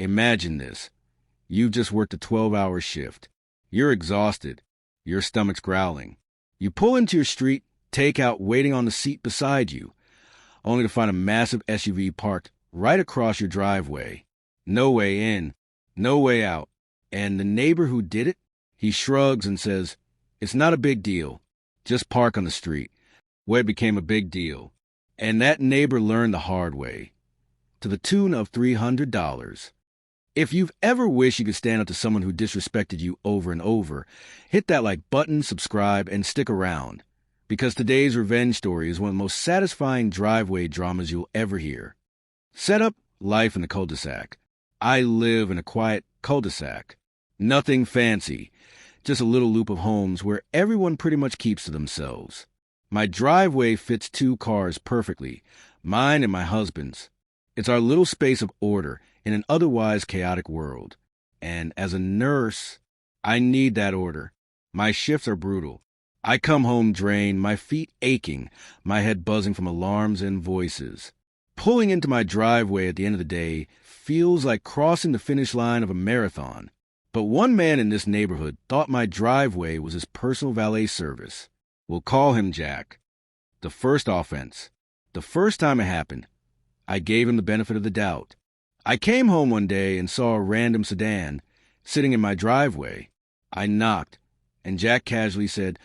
Imagine this. You've just worked a 12-hour shift. You're exhausted. Your stomach's growling. You pull into your street, takeout waiting on the seat beside you, only to find a massive SUV parked right across your driveway. No way in, no way out. And the neighbor who did it, he shrugs and says, "It's not a big deal. Just park on the street." Well, it became a big deal. And that neighbor learned the hard way, to the tune of $300. If you've ever wished you could stand up to someone who disrespected you over and over, hit that like button, subscribe, and stick around, because today's revenge story is one of the most satisfying driveway dramas you'll ever hear. Set up life in the cul-de-sac. I live in a quiet cul-de-sac. Nothing fancy, just a little loop of homes where everyone pretty much keeps to themselves. My driveway fits 2 cars perfectly, mine and my husband's. It's our little space of order in an otherwise chaotic world. And as a nurse, I need that order. My shifts are brutal. I come home drained, my feet aching, my head buzzing from alarms and voices. Pulling into my driveway at the end of the day feels like crossing the finish line of a marathon. But one man in this neighborhood thought my driveway was his personal valet service. We'll call him Jack. The first offense. The first time it happened, I gave him the benefit of the doubt. I came home one day and saw a random sedan sitting in my driveway. I knocked, and Jack casually said,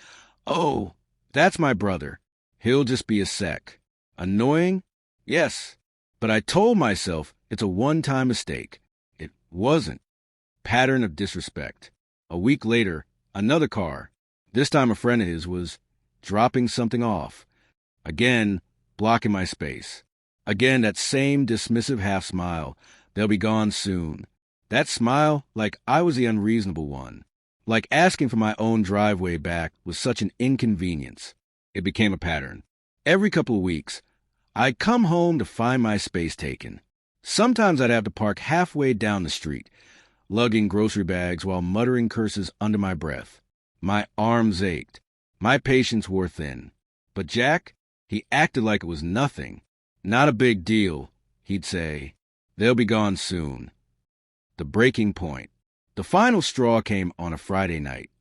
"Oh, that's my brother. He'll just be a sec." Annoying? Yes. But I told myself it's a one-time mistake. It wasn't. Pattern of disrespect. A week later, another car, this time a friend of his, was dropping something off. Again, blocking my space. Again, that same dismissive half smile. "They'll be gone soon." That smile, like I was the unreasonable one. Like asking for my own driveway back was such an inconvenience. It became a pattern. Every couple of weeks, I'd come home to find my space taken. Sometimes I'd have to park halfway down the street, lugging grocery bags while muttering curses under my breath. My arms ached. My patience wore thin. But Jack, he acted like it was nothing. "Not a big deal," he'd say. "They'll be gone soon." The breaking point. The final straw came on a Friday night.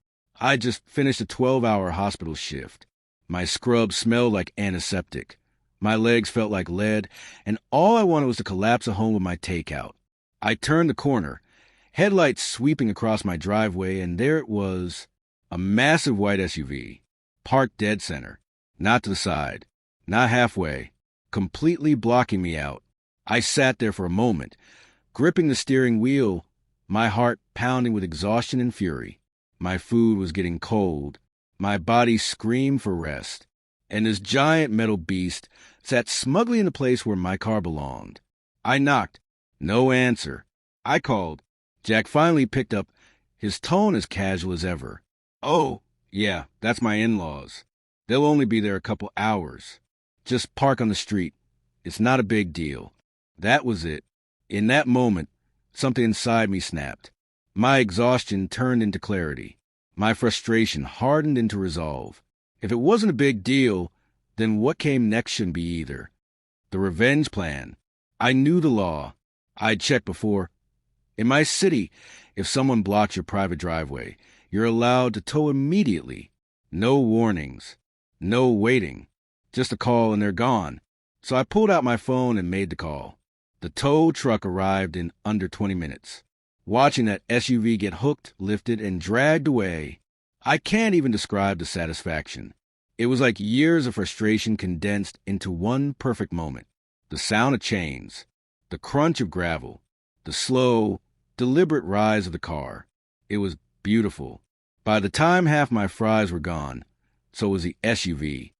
I just finished a 12-hour hospital shift. My scrub smelled like antiseptic. My legs felt like lead, and all I wanted was to collapse at home with my takeout. I turned the corner, headlights sweeping across my driveway, and there it was, a massive white SUV, parked dead center, not to the side, not halfway, completely blocking me out. I sat there for a moment, gripping the steering wheel, my heart pounding with exhaustion and fury. My food was getting cold. My body screamed for rest. And this giant metal beast sat smugly in the place where my car belonged. I knocked. No answer. I called. Jack finally picked up, his tone as casual as ever. "Oh, yeah, that's my in-laws. They'll only be there a couple hours. Just park on the street. It's not a big deal." That was it. In that moment, something inside me snapped. My exhaustion turned into clarity. My frustration hardened into resolve. If it wasn't a big deal, then what came next shouldn't be either. The revenge plan. I knew the law. I'd checked before. In my city, if someone blocks your private driveway, you're allowed to tow immediately. No warnings. No waiting. Just a call and they're gone. So I pulled out my phone and made the call. The tow truck arrived in under 20 minutes. Watching that SUV get hooked, lifted, and dragged away, I can't even describe the satisfaction. It was like years of frustration condensed into one perfect moment. The sound of chains, the crunch of gravel, the slow, deliberate rise of the car. It was beautiful. By the time half my fries were gone, so was the SUV.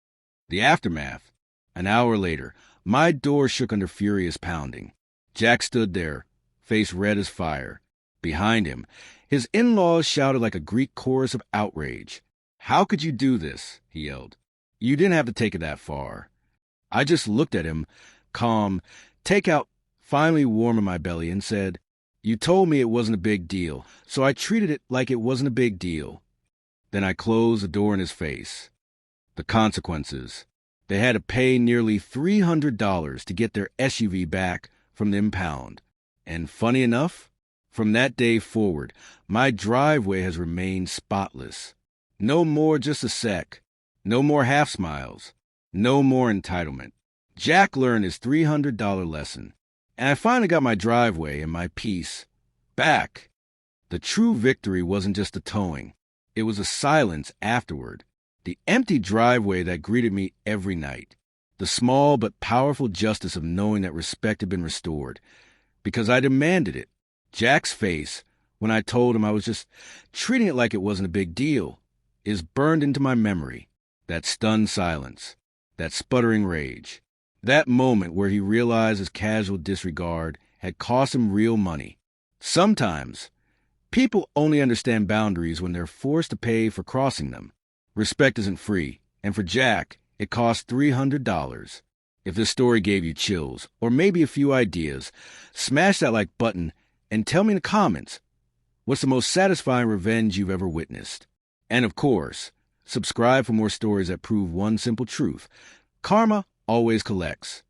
The aftermath. An hour later, my door shook under furious pounding. Jack stood there, face red as fire. Behind him, his in-laws shouted like a Greek chorus of outrage. "How could you do this?" he yelled. "You didn't have to take it that far." I just looked at him, calm, takeout finally warm in my belly, and said, "You told me it wasn't a big deal, so I treated it like it wasn't a big deal." Then I closed the door in his face. The consequences. They had to pay nearly $300 to get their SUV back from the impound. And funny enough, from that day forward, my driveway has remained spotless. No more just a sec. No more half smiles. No more entitlement. Jack learned his $300 lesson, and I finally got my driveway and my peace back. The true victory wasn't just the towing. It was the silence afterward. The empty driveway that greeted me every night. The small but powerful justice of knowing that respect had been restored. Because I demanded it. Jack's face, when I told him I was just treating it like it wasn't a big deal, is burned into my memory. That stunned silence. That sputtering rage. That moment where he realized his casual disregard had cost him real money. Sometimes, people only understand boundaries when they're forced to pay for crossing them. Respect isn't free, and for Jack, it cost $300. If this story gave you chills, or maybe a few ideas, smash that like button and tell me in the comments, what's the most satisfying revenge you've ever witnessed? And of course, subscribe for more stories that prove one simple truth. Karma always collects.